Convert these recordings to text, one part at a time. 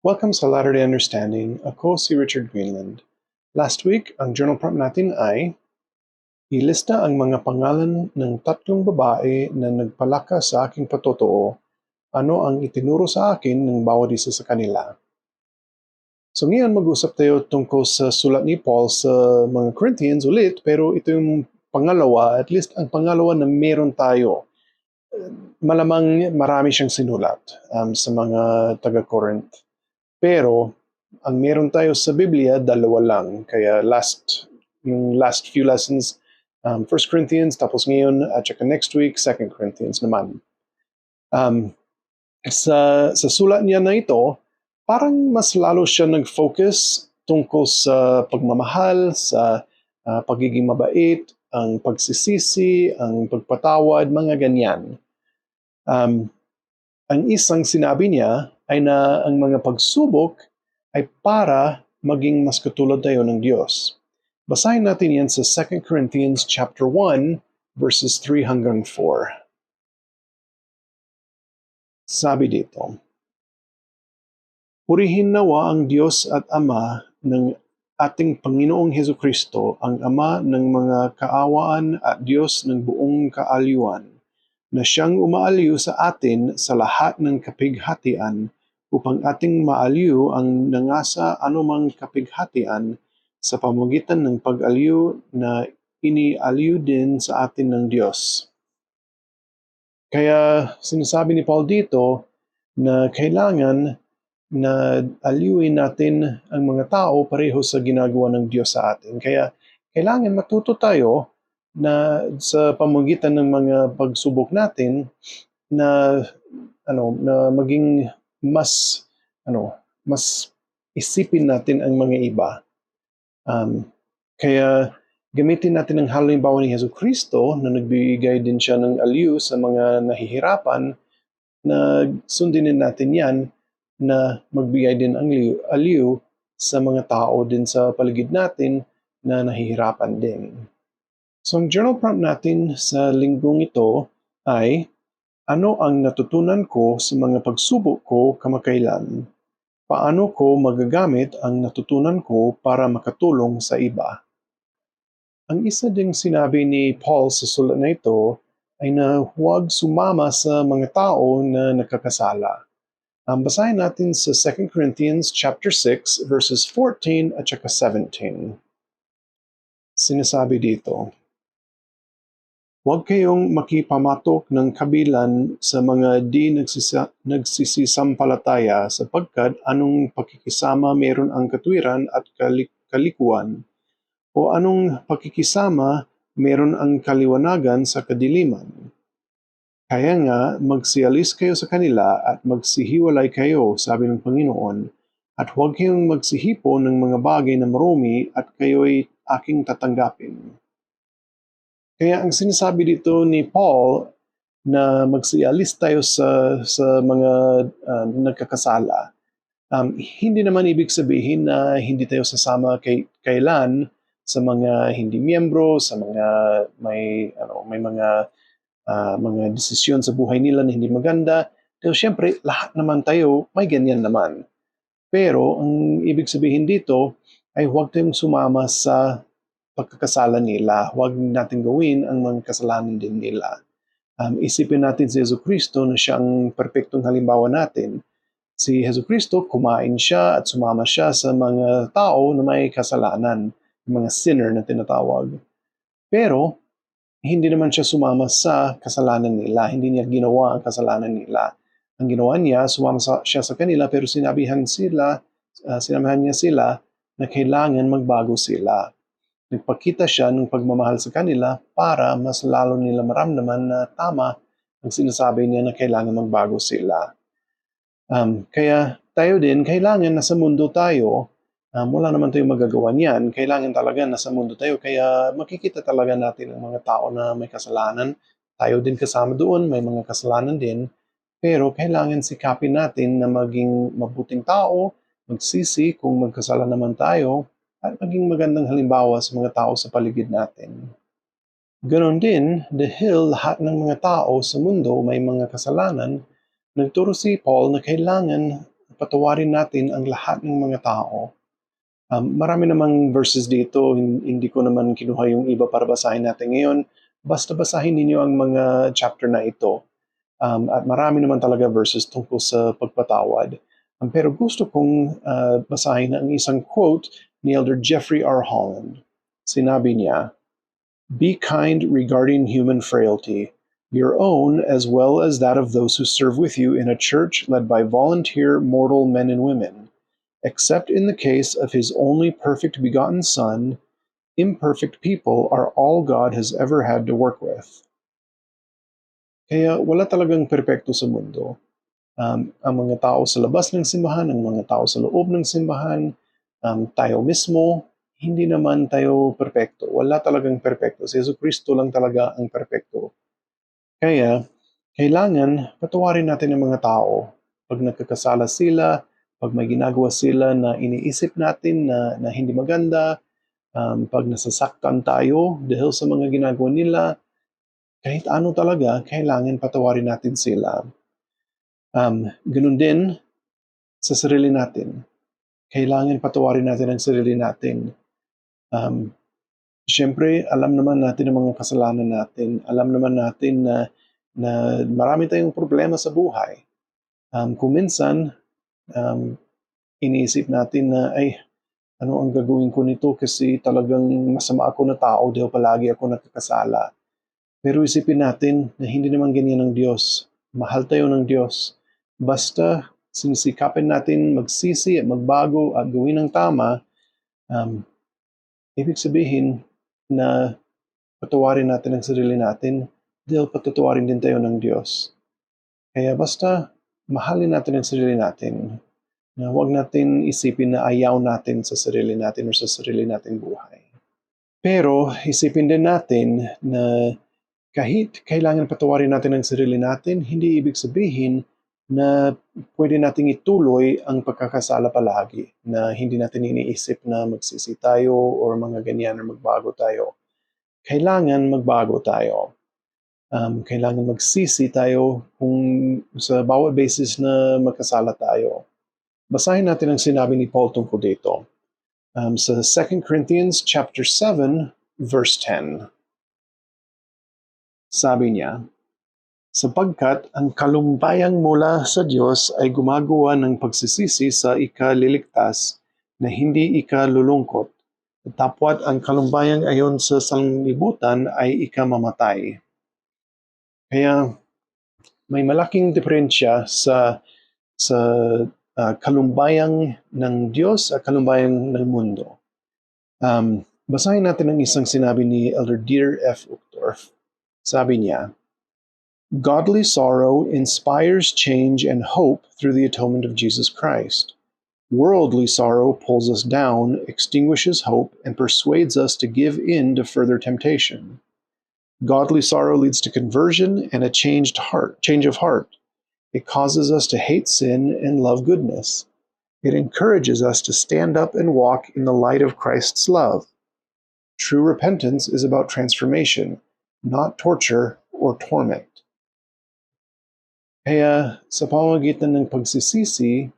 Welcome sa Latter-day Understanding. Ako si Richard Greenland. Last week, ang journal prompt natin ay ilista ang mga pangalan ng 3 babae na nagpalaka sa aking patotoo. Ano ang itinuro sa akin ng bawat isa sa kanila? So ngayon mag-usap tayo tungkol sa sulat ni Paul sa mga Corinthians ulit, pero ito yung pangalawa, at least ang pangalawa na meron tayo. Malamang marami siyang sinulat sa mga taga-Corinth. Pero, ang meron tayo sa Biblia, 2 lang. Kaya yung last few lessons, 1 Corinthians, tapos ngayon, at saka next week, 2 Corinthians naman. Sa sulat niya na ito, parang mas lalo siya nag-focus tungkol sa pagmamahal, sa pagiging mabait, ang pagsisisi, ang pagpatawad, mga ganyan. Ang isang sinabi niya ay na ang mga pagsubok ay para maging mas katulad tayo ng Diyos. Basahin natin yan sa 2 Corinthians chapter 1, verses 3 hanggang 4. Sabi dito, purihin nawa ang Diyos at Ama ng ating Panginoong Hesukristo, ang Ama ng mga kaawaan at Diyos ng buong kaaliwan, na siyang umaaliw sa atin sa lahat ng kapighatian upang ating maaliw ang nangasa anumang kapighatian sa pamamagitan ng pag-aliw na inialiw din sa atin ng Diyos. Kaya sinasabi ni Paul dito na kailangan na aliwin natin ang mga tao pareho sa ginagawa ng Diyos sa atin. Kaya kailangan matuto tayo na sa pamamagitan ng mga pagsubok natin na maging mas isipin natin ang mga iba. Kaya gamitin natin ang halimbawa ni Jesucristo na nagbigay din siya ng aliw sa mga nahihirapan, na sundin natin yan na magbigay din ang aliw sa mga tao din sa paligid natin na nahihirapan din. So ang journal prompt natin sa linggong ito ay, ano ang natutunan ko sa mga pagsubok ko kamakailan? Paano ko magagamit ang natutunan ko para makatulong sa iba? Ang isa ding sinabi ni Paul sa sulat na ito ay na huwag sumama sa mga tao na nakakasala. Basahin natin sa 2 Corinthians chapter 6 verses 14 at saka 17. Sinasabi dito, huwag kayong makipamatok ng kabilan sa mga di nagsisisampalataya, sapagkat anong pakikisama meron ang katwiran at kalikuan, o anong pakikisama meron ang kaliwanagan sa kadiliman. Kaya nga, magsialis kayo sa kanila at magsihiwalay kayo, sabi ng Panginoon, at huwag kayong magsihipo ng mga bagay na marumi at kayo'y aking tatanggapin. Kaya ang sinasabi dito ni Paul na magsialis tayo sa mga nagkakasala, hindi naman ibig sabihin na hindi tayo sasama kailan sa mga hindi miyembro, sa mga may mga desisyon sa buhay nila na hindi maganda. Pero syempre, lahat naman tayo may ganyan naman. Pero ang ibig sabihin dito ay huwag tayong sumama sa pagkakasala nila. Huwag natin gawin ang mga kasalanan din nila. Isipin natin si Jesucristo na siyang perpektong halimbawa natin. Si Jesucristo, kumain siya at sumama siya sa mga tao na may kasalanan, mga sinner na tinatawag. Pero, hindi naman siya sumama sa kasalanan nila. Hindi niya ginawa ang kasalanan nila. Ang ginawa niya, sumama siya sa kanila, pero sinabihan niya sila na kailangan magbago sila. Nagpakita siya ng pagmamahal sa kanila para mas lalo nila maramdaman na tama ang sinasabi niya na kailangan magbago sila. Kaya tayo din, kailangan nasa mundo tayo. Wala naman tayong magagawa niyan. Kailangan talaga nasa mundo tayo. Kaya makikita talaga natin ang mga tao na may kasalanan. Tayo din kasama doon, may mga kasalanan din. Pero kailangan sikapin natin na maging mabuting tao, magsisi kung magkasala naman tayo, at maging magandang halimbawa sa mga tao sa paligid natin. Ganon din, dahil lahat ng mga tao sa mundo may mga kasalanan, nagturo si Paul na kailangan patawarin natin ang lahat ng mga tao. Marami namang verses dito, hindi ko naman kinuha yung iba para basahin natin ngayon. Basta basahin ninyo ang mga chapter na ito. At marami naman talaga verses tungkol sa pagpatawad. Pero gusto kong basahin ang isang quote ni Elder Jeffrey R. Holland. Sinabi niya, "Be kind regarding human frailty, your own as well as that of those who serve with you in a church led by volunteer mortal men and women. Except in the case of his only perfect begotten Son, imperfect people are all God has ever had to work with." Kaya wala talagang perpekto sa mundo. Ang mga tao sa labas ng simbahan, ang mga tao sa loob ng simbahan, tayo mismo, hindi naman tayo perpekto. Wala talagang perpekto. Si Jesucristo lang talaga ang perpekto. Kaya, kailangan patawarin natin ang mga tao. Pag nagkakasala sila, pag may ginagawa sila na iniisip natin na hindi maganda, pag nasasaktan tayo dahil sa mga ginagawa nila, kahit ano talaga, kailangan patawarin natin sila. Ganun din sa sarili natin. Kailangan patawarin natin ang sarili natin. Siyempre, alam naman natin ang mga kasalanan natin. Alam naman natin na marami tayong problema sa buhay. Kung minsan, iniisip natin na, ay, ano ang gagawin ko nito kasi talagang masama ako na tao dahil palagi ako nakakasala. Pero isipin natin na hindi naman ganyan ang Diyos. Mahal tayo ng Diyos. Basta sinisikapin natin magsisi at magbago at gawin ang tama, ibig sabihin na patawarin natin ang sarili natin dahil patatawarin din tayo ng Diyos. Kaya basta mahalin natin ang sarili natin. Na huwag natin isipin na ayaw natin sa sarili natin o sa sarili nating buhay. Pero isipin din natin na kahit kailangan patawarin natin ang sarili natin, hindi ibig sabihin na pwede nating ituloy ang pagkakasala palagi, na hindi natin iniisip na magsisi tayo o mga ganyan o magbago tayo. Kailangan magbago tayo. Kailangan magsisi tayo kung sa bawat basis na magkasala tayo. Basahin natin ang sinabi ni Paul tungkol dito. Sa 2 Corinthians chapter 7, verse 10. Sabi niya, "Sapagkat ang kalumpayang mula sa Diyos ay gumagawa ng pagsisisi sa ikaliligtas na hindi ikalulungkot, tapwat ang kalumpayang ayon sa sanglibutan ay ikamamatay." Kaya may malaking diferensya sa kalumbayang ng Diyos at kalumbayang ng mundo. Basahin natin ang isang sinabi ni Elder Dieter F. Uchtdorf. Sabi niya, "Godly sorrow inspires change and hope through the atonement of Jesus Christ. Worldly sorrow pulls us down, extinguishes hope, and persuades us to give in to further temptation. Godly sorrow leads to conversion and a change of heart. It causes us to hate sin and love goodness. It encourages us to stand up and walk in the light of Christ's love. True repentance is about transformation, not torture or torment." Kaya sa pamamagitan ng pagsisisi,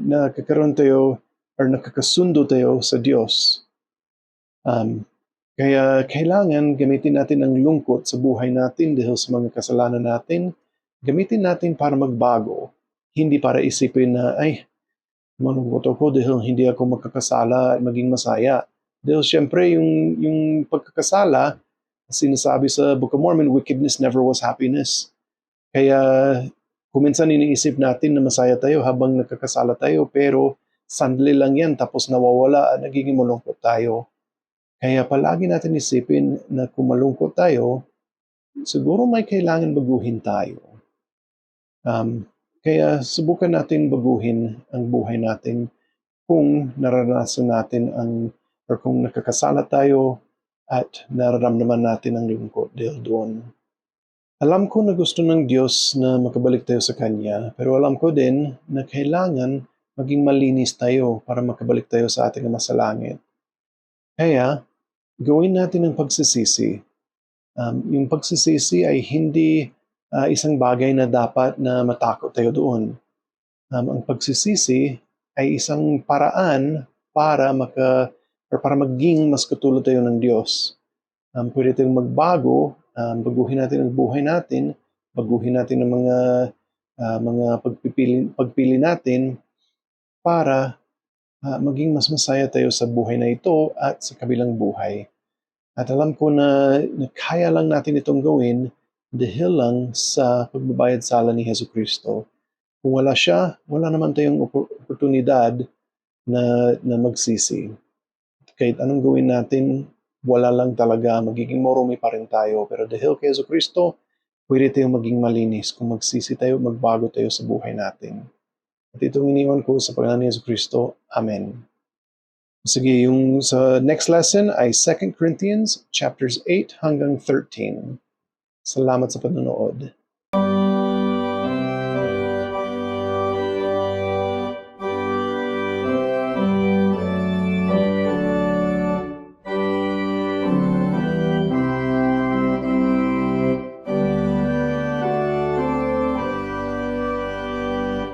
nakakaroon tayo or nakakasundo tayo sa Diyos. Kaya kailangan gamitin natin ang lungkot sa buhay natin dahil sa mga kasalanan natin. Gamitin natin para magbago, hindi para isipin na, ay, malungkot ako dahil hindi ako magkakasala at maging masaya. Dahil siyempre yung pagkakasala, sinasabi sa Book of Mormon, wickedness never was happiness. Kaya kung minsan iniisip natin na masaya tayo habang nagkakasala tayo, pero sandali lang yan tapos nawawala at nagiging malungkot tayo. Kaya palagi natin isipin na kung malungkot tayo, siguro may kailangan baguhin tayo. Kaya subukan natin baguhin ang buhay natin kung naranasan natin or kung nakakasala tayo at nararamdaman natin ang lungkot dahil doon. Alam ko na gusto ng Diyos na makabalik tayo sa Kanya, pero alam ko din na kailangan maging malinis tayo para makabalik tayo sa ating Ama sa langit. Kaya, gawin natin ang pagsisisi. Yung pagsisisi ay hindi isang bagay na dapat na matakot tayo doon. Ang pagsisisi ay isang paraan para maging mas katulad tayo ng Diyos. Pwede tayong magbago, baguhin natin ang buhay natin, baguhin natin ang mga pagpili natin para maging mas masaya tayo sa buhay na ito at sa kabilang buhay. At alam ko na kaya lang natin itong gawin dahil lang sa pagbabayad sala ni Hesus Kristo. Kung wala siya, wala naman tayong oportunidad na magsisi. Kahit anong gawin natin, wala lang talaga, magiging morumi pa rin tayo. Pero dahil kay Hesus Kristo, pwede tayong maging malinis kung magsisi tayo, magbago tayo sa buhay natin. At itong iniwan ko sa pangalan ni Hesus Kristo. Amen. Sige, yung sa next lesson ay 2 Corinthians chapters 8 hanggang 13. Salamat sa panonood.